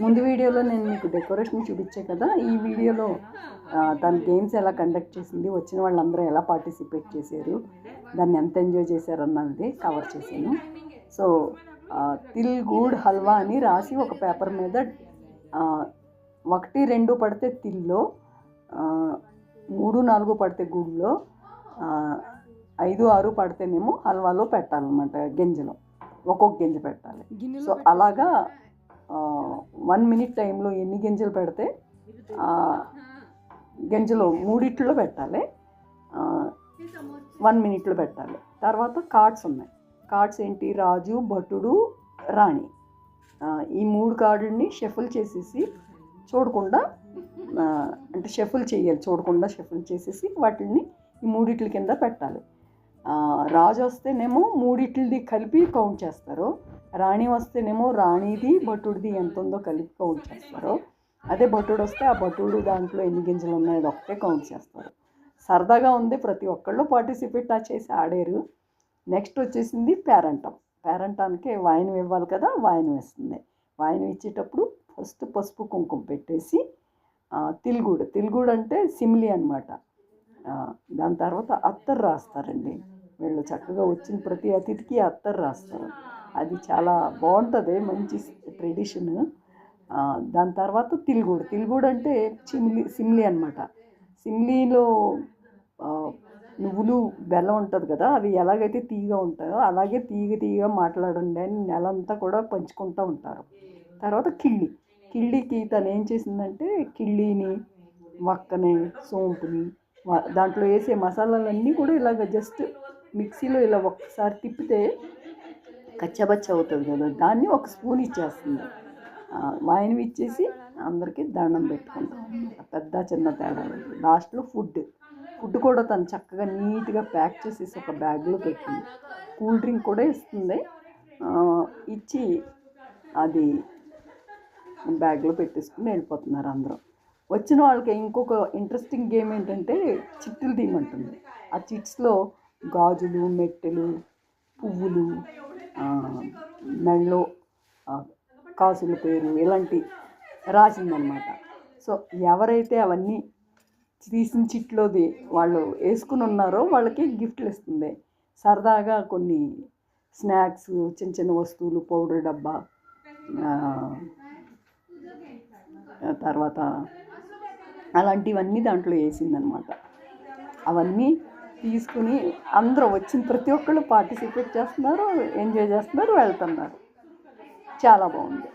ముందు వీడియోలో నేను మీకు డెకరేషన్ చూపించాను కదా, ఈ వీడియోలో తన గేమ్స్ ఎలా కండక్ట్ చేసింది, వచ్చిన వాళ్ళందరూ ఎలా పార్టిసిపేట్ చేశారు, దాన్ని ఎంత ఎంజాయ్ చేశారన్నది కవర్ చేశాను. సో తిల్ గూడ్ హల్వా అని రాసి ఒక పేపర్ మీద 1, 2 పడితే తిల్లో, 3, 4 పడితే గుడ్లో, 5, 6 పడితేనేమో హల్వాలో పెట్టాలన్నమాట. గింజలో ఒక్కొక్క గింజ పెట్టాలి. సో అలాగా 1 మినిట్ టైంలో ఎన్ని గింజలు పెడితే గింజలో 3 పెట్టాలి, 1 మినిట్లో పెట్టాలి. తర్వాత కార్డ్స్ ఉన్నాయి. కార్డ్స్ ఏంటి? రాజు, భటుడు, రాణి. ఈ 3 కార్డుల్ని షఫుల్ చేసేసి చూడకుండా, అంటే షఫుల్ చేయాలి, చూడకుండా షఫుల్ చేసేసి వాటిని ఈ 3 కింద పెట్టాలి. రాజు వస్తేనేమో 3 కలిపి కౌంట్ చేస్తారు, రాణి వస్తేనేమో రాణిది భటుడిది ఎంత ఉందో కలిపి కౌంట్ చేస్తారు. అదే భటుడు వస్తే ఆ భటుడు దాంట్లో ఎన్ని గింజలు ఉన్నాయో ఒకటే కౌంట్ చేస్తారు. సరదాగా ఉంది, ప్రతి ఒక్కళ్ళు పార్టిసిపేట్ చేసి ఆడారు. నెక్స్ట్ వచ్చేసింది పేరంటం. పేరంటానికి వాయినం ఇవ్వాలి కదా, వాయినం వేస్తుంది. వాయినం ఇచ్చేటప్పుడు ఫస్ట్ పసుపు కుంకుమ పెట్టేసి తిల్గూడు అంటే సిమ్లీ అనమాట. దాని తర్వాత అత్తరు రాస్తారండి. వీళ్ళు చక్కగా వచ్చిన ప్రతి అతిథికి అత్తరు రాస్తారు. అది చాలా బాగుంటుంది, మంచి ట్రెడిషన్. దాని తర్వాత తిల్గూడు అంటే సిమ్లీ అనమాట. సిమ్లీలో నువ్వులు బెల్లం ఉంటుంది కదా, అవి ఎలాగైతే తీయగా ఉంటాయో అలాగే తీయగా మాట్లాడండి అని నెలంతా కూడా పంచుకుంటూ ఉంటారు. తర్వాత కిళ్ళికి తను ఏం చేసిందంటే కిళ్ళిని, వక్కని, సోంపుని, దాంట్లో వేసే మసాలాలన్నీ కూడా ఇలాగ జస్ట్ మిక్సీలో ఇలా ఒక్కసారి తిప్పితే కచ్చబచ్చ అవుతుంది కదా, దాన్ని ఒక స్పూన్ ఇచ్చేస్తుంది. వాయినం ఇచ్చేసి అందరికీ దండం పెట్టుకుంటాం అన్నమాట. పెద్ద చిన్న తేడా లేదు. లాస్ట్లో ఫుడ్ కూడా తను చక్కగా నీట్గా ప్యాక్ చేసేసి ఒక బ్యాగ్లో పెట్టింది. కూల్ డ్రింక్ కూడా ఇస్తుంది. ఇచ్చి అది బ్యాగ్లో పెట్టేసుకుని వెళ్ళిపోతున్నారు అందరూ. వచ్చిన వాళ్ళకి ఇంకొక ఇంట్రెస్టింగ్ గేమ్ ఏంటంటే చిట్టులు తీయమంటుంది. ఆ చిట్స్లో గాజులు, మెట్టెలు, పువ్వులు, మెడలో కాసుల పేరు ఇలాంటి రాసిందనమాట. సో ఎవరైతే అవన్నీ తీసిన చిట్లోది వాళ్ళు వేసుకుని ఉన్నారో వాళ్ళకి గిఫ్ట్లు ఇస్తుంది. సరదాగా కొన్ని స్నాక్స్, చిన్న వస్తువులు, పౌడర్ డబ్బా, తర్వాత అలాంటివన్నీ దాంట్లో వేసిందనమాట. అవన్నీ తీసుకుని అందరూ వచ్చిన ప్రతి ఒక్కళ్ళు పార్టిసిపేట్ చేస్తున్నారు, ఎంజాయ్ చేస్తున్నారు, వెళ్తున్నారు. చాలా బాగుంది.